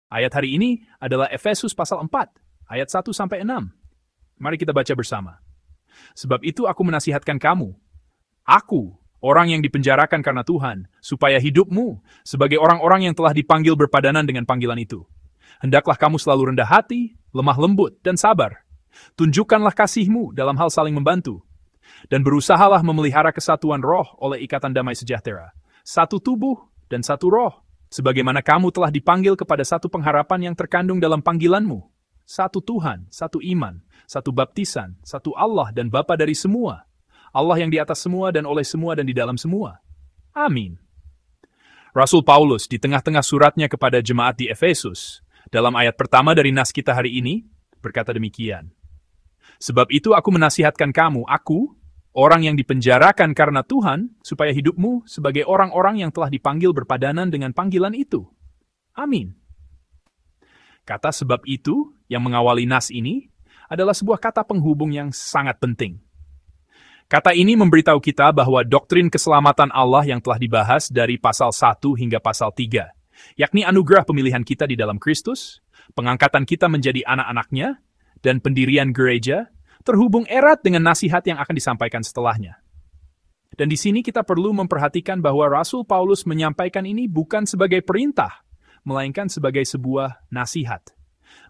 Ayat hari ini adalah Efesus pasal 4, ayat 1-6. Mari kita baca bersama. Sebab itu aku menasihatkan kamu, aku, orang yang dipenjarakan karena Tuhan, supaya hidupmu sebagai orang-orang yang telah dipanggil berpadanan dengan panggilan itu. Hendaklah kamu selalu rendah hati, lemah lembut, dan sabar. Tunjukkanlah kasihmu dalam hal saling membantu. Dan berusahalah memelihara kesatuan roh oleh ikatan damai sejahtera. Satu tubuh dan satu roh. Sebagaimana kamu telah dipanggil kepada satu pengharapan yang terkandung dalam panggilanmu. Satu Tuhan, satu iman, satu baptisan, satu Allah dan Bapa dari semua. Allah yang di atas semua dan oleh semua dan di dalam semua. Amin. Rasul Paulus di tengah-tengah suratnya kepada jemaat di Efesus, dalam ayat pertama dari nas kita hari ini, berkata demikian. Sebab itu aku menasihatkan kamu, aku, orang yang dipenjarakan karena Tuhan, supaya hidupmu sebagai orang-orang yang telah dipanggil berpadanan dengan panggilan itu. Amin. Kata sebab itu, yang mengawali nas ini, adalah sebuah kata penghubung yang sangat penting. Kata ini memberitahu kita bahwa doktrin keselamatan Allah yang telah dibahas dari pasal 1 hingga pasal 3, yakni anugerah pemilihan kita di dalam Kristus, pengangkatan kita menjadi anak-anaknya, dan pendirian gereja, terhubung erat dengan nasihat yang akan disampaikan setelahnya. Dan di sini kita perlu memperhatikan bahwa Rasul Paulus menyampaikan ini bukan sebagai perintah, melainkan sebagai sebuah nasihat.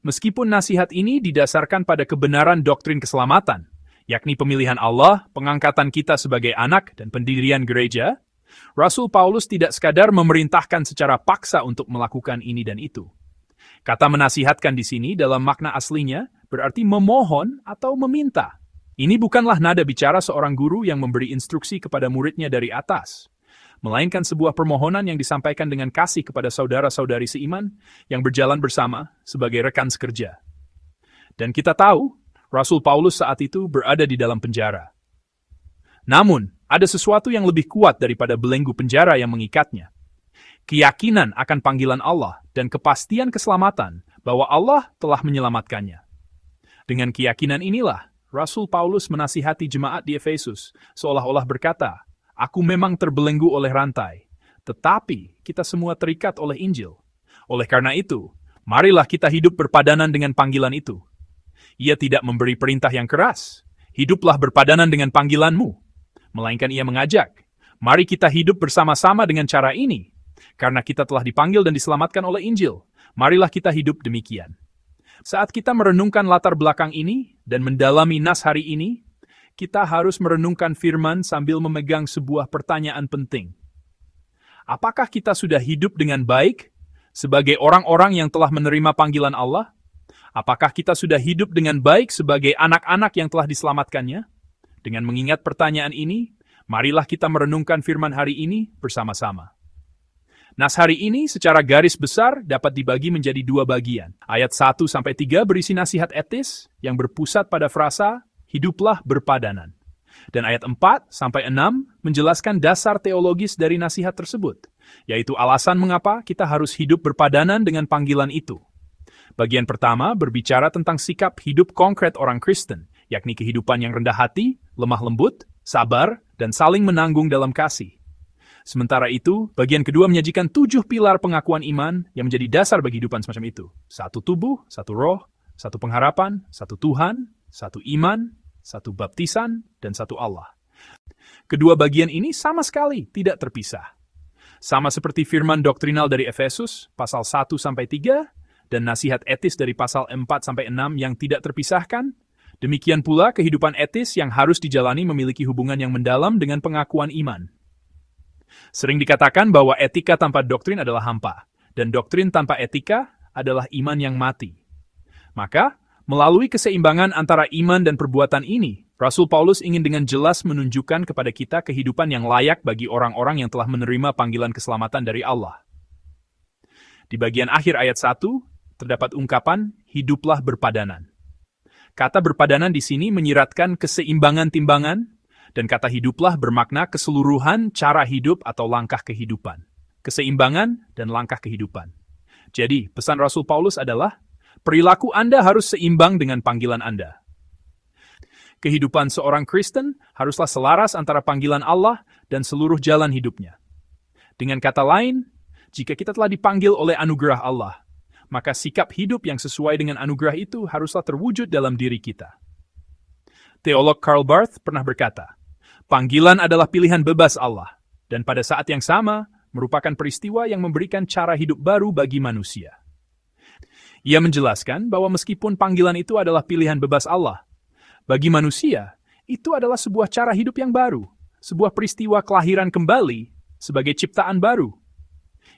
Meskipun nasihat ini didasarkan pada kebenaran doktrin keselamatan, yakni pemilihan Allah, pengangkatan kita sebagai anak, dan pendirian gereja, Rasul Paulus tidak sekadar memerintahkan secara paksa untuk melakukan ini dan itu. Kata menasihatkan di sini dalam makna aslinya berarti memohon atau meminta. Ini bukanlah nada bicara seorang guru yang memberi instruksi kepada muridnya dari atas, melainkan sebuah permohonan yang disampaikan dengan kasih kepada saudara-saudari seiman yang berjalan bersama sebagai rekan sekerja. Dan kita tahu, Rasul Paulus saat itu berada di dalam penjara. Namun, ada sesuatu yang lebih kuat daripada belenggu penjara yang mengikatnya. Keyakinan akan panggilan Allah dan kepastian keselamatan bahwa Allah telah menyelamatkannya. Dengan keyakinan inilah, Rasul Paulus menasihati jemaat di Efesus, seolah-olah berkata, aku memang terbelenggu oleh rantai, tetapi kita semua terikat oleh Injil. Oleh karena itu, marilah kita hidup berpadanan dengan panggilan itu. Ia tidak memberi perintah yang keras, hiduplah berpadanan dengan panggilanmu. Melainkan ia mengajak, mari kita hidup bersama-sama dengan cara ini. Karena kita telah dipanggil dan diselamatkan oleh Injil, marilah kita hidup demikian. Saat kita merenungkan latar belakang ini dan mendalami nas hari ini, kita harus merenungkan firman sambil memegang sebuah pertanyaan penting. Apakah kita sudah hidup dengan baik sebagai orang-orang yang telah menerima panggilan Allah? Apakah kita sudah hidup dengan baik sebagai anak-anak yang telah diselamatkannya? Dengan mengingat pertanyaan ini, marilah kita merenungkan firman hari ini bersama-sama. Nas hari ini secara garis besar dapat dibagi menjadi dua bagian. Ayat 1-3 berisi nasihat etis yang berpusat pada frasa, hiduplah berpadanan. Dan ayat 4-6 menjelaskan dasar teologis dari nasihat tersebut, yaitu alasan mengapa kita harus hidup berpadanan dengan panggilan itu. Bagian pertama berbicara tentang sikap hidup konkret orang Kristen, yakni kehidupan yang rendah hati, lemah lembut, sabar, dan saling menanggung dalam kasih. Sementara itu, bagian kedua menyajikan 7 pilar pengakuan iman yang menjadi dasar bagi kehidupan semacam itu. Satu tubuh, satu roh, satu pengharapan, satu Tuhan, satu iman, satu baptisan, dan satu Allah. Kedua bagian ini sama sekali tidak terpisah. Sama seperti firman doktrinal dari Efesus, pasal 1-3, dan nasihat etis dari pasal 4-6 yang tidak terpisahkan, demikian pula kehidupan etis yang harus dijalani memiliki hubungan yang mendalam dengan pengakuan iman. Sering dikatakan bahwa etika tanpa doktrin adalah hampa, dan doktrin tanpa etika adalah iman yang mati. Maka, melalui keseimbangan antara iman dan perbuatan ini, Rasul Paulus ingin dengan jelas menunjukkan kepada kita kehidupan yang layak bagi orang-orang yang telah menerima panggilan keselamatan dari Allah. Di bagian akhir ayat 1, terdapat ungkapan, hiduplah berpadanan. Kata berpadanan di sini menyiratkan keseimbangan timbangan, dan kata hiduplah bermakna keseluruhan cara hidup atau langkah kehidupan. Keseimbangan dan langkah kehidupan. Jadi, pesan Rasul Paulus adalah, perilaku Anda harus seimbang dengan panggilan Anda. Kehidupan seorang Kristen haruslah selaras antara panggilan Allah dan seluruh jalan hidupnya. Dengan kata lain, jika kita telah dipanggil oleh anugerah Allah, maka sikap hidup yang sesuai dengan anugerah itu haruslah terwujud dalam diri kita. Teolog Karl Barth pernah berkata, panggilan adalah pilihan bebas Allah, dan pada saat yang sama merupakan peristiwa yang memberikan cara hidup baru bagi manusia. Ia menjelaskan bahwa meskipun panggilan itu adalah pilihan bebas Allah, bagi manusia, itu adalah sebuah cara hidup yang baru, sebuah peristiwa kelahiran kembali sebagai ciptaan baru.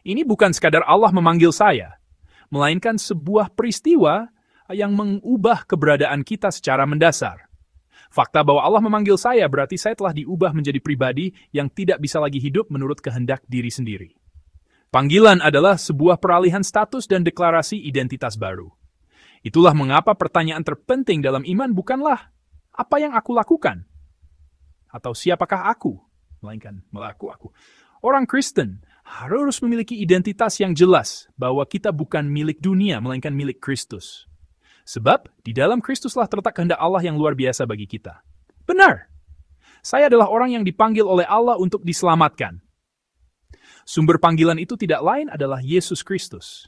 Ini bukan sekadar Allah memanggil saya, melainkan sebuah peristiwa yang mengubah keberadaan kita secara mendasar. Fakta bahwa Allah memanggil saya berarti saya telah diubah menjadi pribadi yang tidak bisa lagi hidup menurut kehendak diri sendiri. Panggilan adalah sebuah peralihan status dan deklarasi identitas baru. Itulah mengapa pertanyaan terpenting dalam iman bukanlah apa yang aku lakukan atau siapakah aku, melainkan aku. Orang Kristen harus memiliki identitas yang jelas bahwa kita bukan milik dunia, melainkan milik Kristus. Sebab di dalam Kristuslah terletak kehendak Allah yang luar biasa bagi kita. Benar, saya adalah orang yang dipanggil oleh Allah untuk diselamatkan. Sumber panggilan itu tidak lain adalah Yesus Kristus.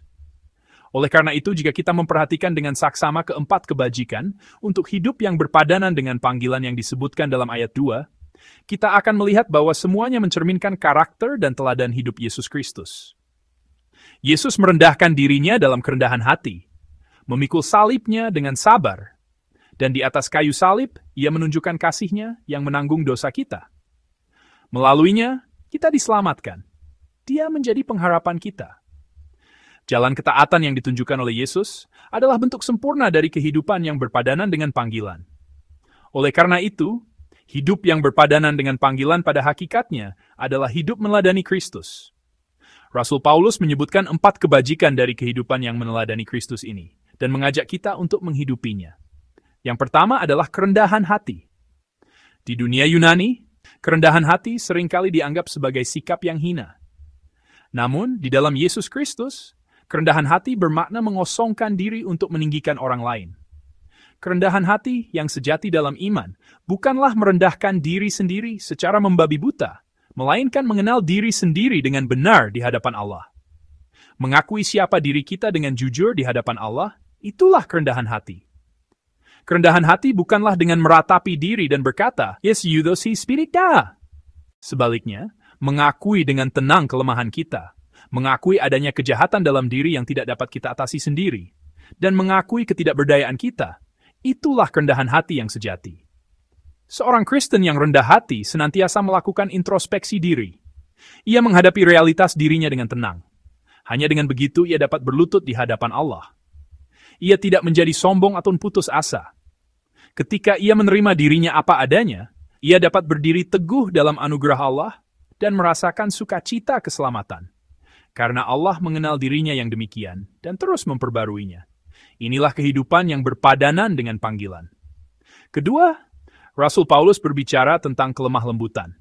Oleh karena itu, jika kita memperhatikan dengan saksama keempat kebajikan untuk hidup yang berpadanan dengan panggilan yang disebutkan dalam ayat 2, kita akan melihat bahwa semuanya mencerminkan karakter dan teladan hidup Yesus Kristus. Yesus merendahkan dirinya dalam kerendahan hati, memikul salibnya dengan sabar, dan di atas kayu salib, ia menunjukkan kasihnya yang menanggung dosa kita. Melaluinya, kita diselamatkan. Dia menjadi pengharapan kita. Jalan ketaatan yang ditunjukkan oleh Yesus adalah bentuk sempurna dari kehidupan yang berpadanan dengan panggilan. Oleh karena itu, hidup yang berpadanan dengan panggilan pada hakikatnya adalah hidup meneladani Kristus. Rasul Paulus menyebutkan 4 kebajikan dari kehidupan yang meneladani Kristus ini, dan mengajak kita untuk menghidupinya. Yang pertama adalah kerendahan hati. Di dunia Yunani, kerendahan hati seringkali dianggap sebagai sikap yang hina. Namun, di dalam Yesus Kristus, kerendahan hati bermakna mengosongkan diri untuk meninggikan orang lain. Kerendahan hati yang sejati dalam iman bukanlah merendahkan diri sendiri secara membabi buta, melainkan mengenal diri sendiri dengan benar di hadapan Allah. Mengakui siapa diri kita dengan jujur di hadapan Allah, itulah kerendahan hati. Kerendahan hati bukanlah dengan meratapi diri dan berkata, Yes, you those he spirit da. Sebaliknya, mengakui dengan tenang kelemahan kita, mengakui adanya kejahatan dalam diri yang tidak dapat kita atasi sendiri, dan mengakui ketidakberdayaan kita, itulah kerendahan hati yang sejati. Seorang Kristen yang rendah hati senantiasa melakukan introspeksi diri. Ia menghadapi realitas dirinya dengan tenang. Hanya dengan begitu ia dapat berlutut di hadapan Allah. Ia tidak menjadi sombong atau putus asa. Ketika ia menerima dirinya apa adanya, ia dapat berdiri teguh dalam anugerah Allah dan merasakan sukacita keselamatan. Karena Allah mengenal dirinya yang demikian dan terus memperbaruinya. Inilah kehidupan yang berpadanan dengan panggilan. Kedua, Rasul Paulus berbicara tentang kelemah lembutan.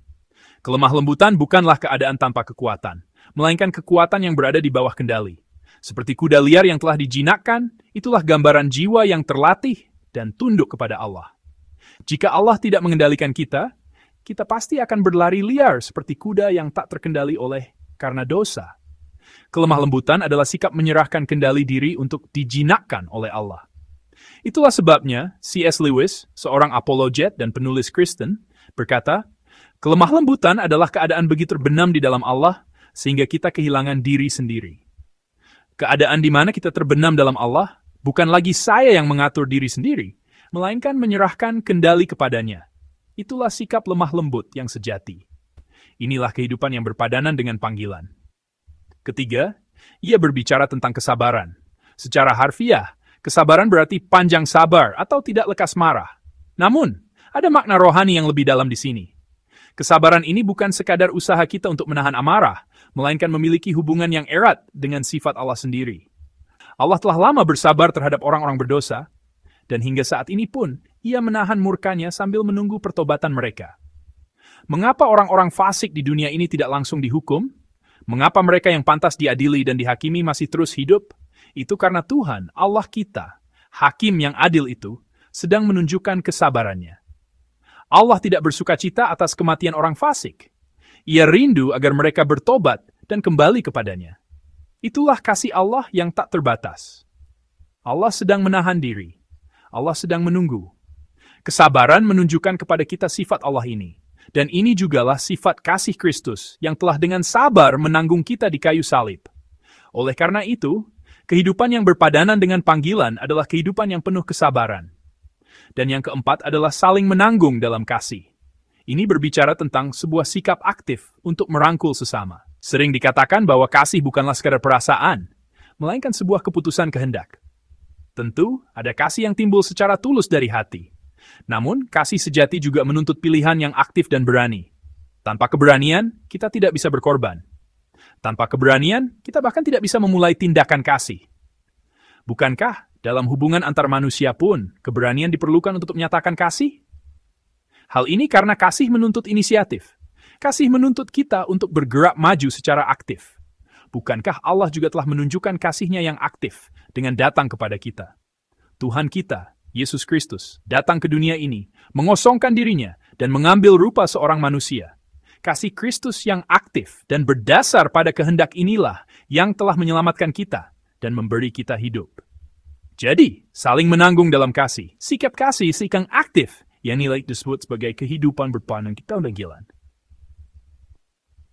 Kelemah lembutan bukanlah keadaan tanpa kekuatan, melainkan kekuatan yang berada di bawah kendali. Seperti kuda liar yang telah dijinakkan, itulah gambaran jiwa yang terlatih dan tunduk kepada Allah. Jika Allah tidak mengendalikan kita, kita pasti akan berlari liar seperti kuda yang tak terkendali oleh karena dosa. Kelemah lembutan adalah sikap menyerahkan kendali diri untuk dijinakkan oleh Allah. Itulah sebabnya C.S. Lewis, seorang apologet dan penulis Kristen, berkata, kelemah lembutan adalah keadaan begitu terbenam di dalam Allah sehingga kita kehilangan diri sendiri. Keadaan di mana kita terbenam dalam Allah bukan lagi saya yang mengatur diri sendiri, melainkan menyerahkan kendali kepadanya. Itulah sikap lemah lembut yang sejati. Inilah kehidupan yang berpadanan dengan panggilan. Ketiga, ia berbicara tentang kesabaran. Secara harfiah, kesabaran berarti panjang sabar atau tidak lekas marah. Namun, ada makna rohani yang lebih dalam di sini. Kesabaran ini bukan sekadar usaha kita untuk menahan amarah, melainkan memiliki hubungan yang erat dengan sifat Allah sendiri. Allah telah lama bersabar terhadap orang-orang berdosa, dan hingga saat ini pun, ia menahan murkanya sambil menunggu pertobatan mereka. Mengapa orang-orang fasik di dunia ini tidak langsung dihukum? Mengapa mereka yang pantas diadili dan dihakimi masih terus hidup? Itu karena Tuhan, Allah kita, Hakim yang adil itu, sedang menunjukkan kesabarannya. Allah tidak bersukacita atas kematian orang fasik. Ia rindu agar mereka bertobat dan kembali kepadanya. Itulah kasih Allah yang tak terbatas. Allah sedang menahan diri. Allah sedang menunggu. Kesabaran menunjukkan kepada kita sifat Allah ini. Dan ini jugalah sifat kasih Kristus yang telah dengan sabar menanggung kita di kayu salib. Oleh karena itu, kehidupan yang berpadanan dengan panggilan adalah kehidupan yang penuh kesabaran. Dan yang keempat adalah saling menanggung dalam kasih. Ini berbicara tentang sebuah sikap aktif untuk merangkul sesama. Sering dikatakan bahwa kasih bukanlah sekadar perasaan, melainkan sebuah keputusan kehendak. Tentu, ada kasih yang timbul secara tulus dari hati. Namun, kasih sejati juga menuntut pilihan yang aktif dan berani. Tanpa keberanian, kita tidak bisa berkorban. Tanpa keberanian, kita bahkan tidak bisa memulai tindakan kasih. Bukankah dalam hubungan antar manusia pun, keberanian diperlukan untuk menyatakan kasih? Hal ini karena kasih menuntut inisiatif. Kasih menuntut kita untuk bergerak maju secara aktif. Bukankah Allah juga telah menunjukkan kasih-Nya yang aktif dengan datang kepada kita? Tuhan kita, Yesus Kristus, datang ke dunia ini, mengosongkan dirinya, dan mengambil rupa seorang manusia. Kasih Kristus yang aktif dan berdasar pada kehendak inilah yang telah menyelamatkan kita dan memberi kita hidup. Jadi, saling menanggung dalam kasih, sikap kasih sikap aktif, yang nilai disebut sebagai kehidupan berpandang kita panggilan.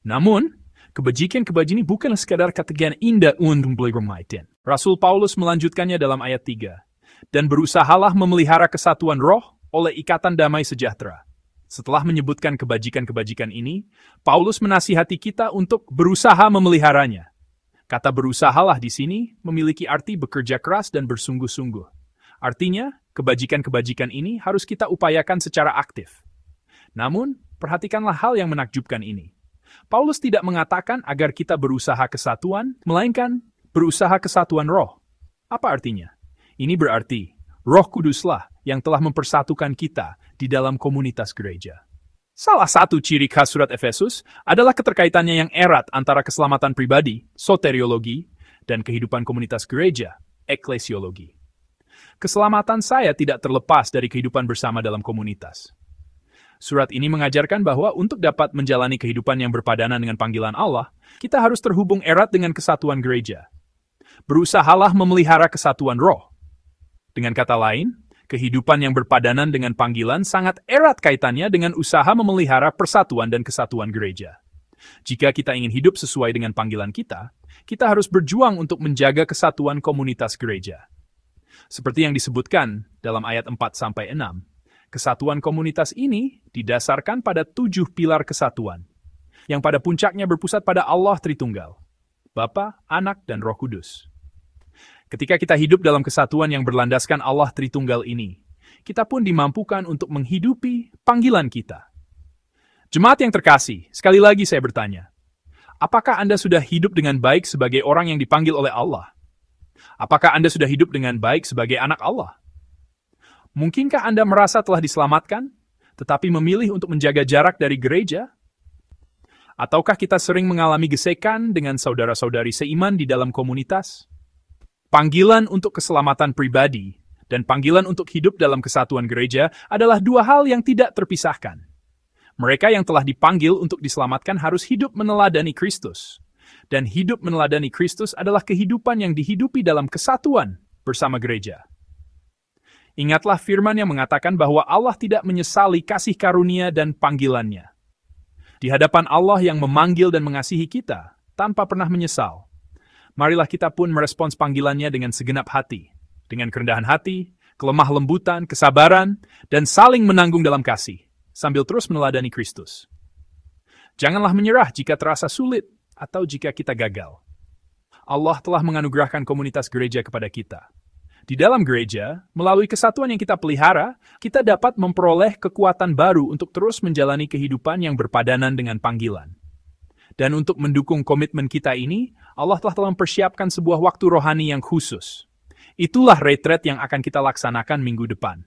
Namun, kebajikan ini bukanlah sekadar kata indah untuk bermain. Rasul Paulus melanjutkannya dalam ayat 3. Dan berusahalah memelihara kesatuan roh oleh ikatan damai sejahtera. Setelah menyebutkan kebajikan ini, Paulus menasihati kita untuk berusaha memeliharanya. Kata berusahalah di sini memiliki arti bekerja keras dan bersungguh-sungguh. Artinya, kebajikan ini harus kita upayakan secara aktif. Namun, perhatikanlah hal yang menakjubkan ini. Paulus tidak mengatakan agar kita berusaha kesatuan, melainkan berusaha kesatuan roh. Apa artinya? Ini berarti, Roh Kuduslah yang telah mempersatukan kita di dalam komunitas gereja. Salah satu ciri khas surat Efesus adalah keterkaitannya yang erat antara keselamatan pribadi, soteriologi, dan kehidupan komunitas gereja, eklesiologi. Keselamatan saya tidak terlepas dari kehidupan bersama dalam komunitas. Surat ini mengajarkan bahwa untuk dapat menjalani kehidupan yang berpadanan dengan panggilan Allah, kita harus terhubung erat dengan kesatuan gereja. Berusahalah memelihara kesatuan roh. Dengan kata lain, kehidupan yang berpadanan dengan panggilan sangat erat kaitannya dengan usaha memelihara persatuan dan kesatuan gereja. Jika kita ingin hidup sesuai dengan panggilan kita harus berjuang untuk menjaga kesatuan komunitas gereja. Seperti yang disebutkan dalam ayat 4-6, kesatuan komunitas ini didasarkan pada 7 pilar kesatuan, yang pada puncaknya berpusat pada Allah Tritunggal, Bapa, Anak, dan Roh Kudus. Ketika kita hidup dalam kesatuan yang berlandaskan Allah Tritunggal ini, kita pun dimampukan untuk menghidupi panggilan kita. Jemaat yang terkasih, sekali lagi saya bertanya, apakah Anda sudah hidup dengan baik sebagai orang yang dipanggil oleh Allah? Apakah Anda sudah hidup dengan baik sebagai anak Allah? Mungkinkah Anda merasa telah diselamatkan, tetapi memilih untuk menjaga jarak dari gereja? Ataukah kita sering mengalami gesekan dengan saudara-saudari seiman di dalam komunitas? Panggilan untuk keselamatan pribadi dan panggilan untuk hidup dalam kesatuan gereja adalah dua hal yang tidak terpisahkan. Mereka yang telah dipanggil untuk diselamatkan harus hidup meneladani Kristus. Dan hidup meneladani Kristus adalah kehidupan yang dihidupi dalam kesatuan bersama gereja. Ingatlah firman yang mengatakan bahwa Allah tidak menyesali kasih karunia dan panggilannya. Di hadapan Allah yang memanggil dan mengasihi kita tanpa pernah menyesal, marilah kita pun merespons panggilannya dengan segenap hati, dengan kerendahan hati, kelemah lembutan, kesabaran, dan saling menanggung dalam kasih, sambil terus meneladani Kristus. Janganlah menyerah jika terasa sulit atau jika kita gagal. Allah telah menganugerahkan komunitas gereja kepada kita. Di dalam gereja, melalui kesatuan yang kita pelihara, kita dapat memperoleh kekuatan baru untuk terus menjalani kehidupan yang berpadanan dengan panggilan. Dan untuk mendukung komitmen kita ini, Allah telah mempersiapkan sebuah waktu rohani yang khusus. Itulah retreat yang akan kita laksanakan minggu depan.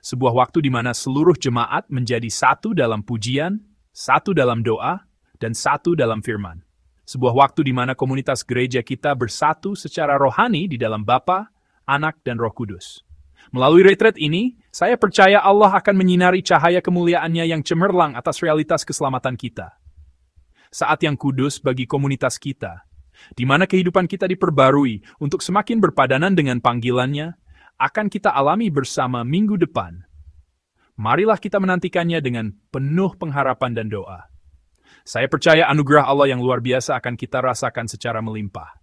Sebuah waktu di mana seluruh jemaat menjadi satu dalam pujian, satu dalam doa, dan satu dalam firman. Sebuah waktu di mana komunitas gereja kita bersatu secara rohani di dalam Bapa, Anak, dan Roh Kudus. Melalui retreat ini, saya percaya Allah akan menyinari cahaya kemuliaan-Nya yang cemerlang atas realitas keselamatan kita. Saat yang kudus bagi komunitas kita, di mana kehidupan kita diperbarui untuk semakin berpadanan dengan panggilannya, akan kita alami bersama minggu depan. Marilah kita menantikannya dengan penuh pengharapan dan doa. Saya percaya anugerah Allah yang luar biasa akan kita rasakan secara melimpah.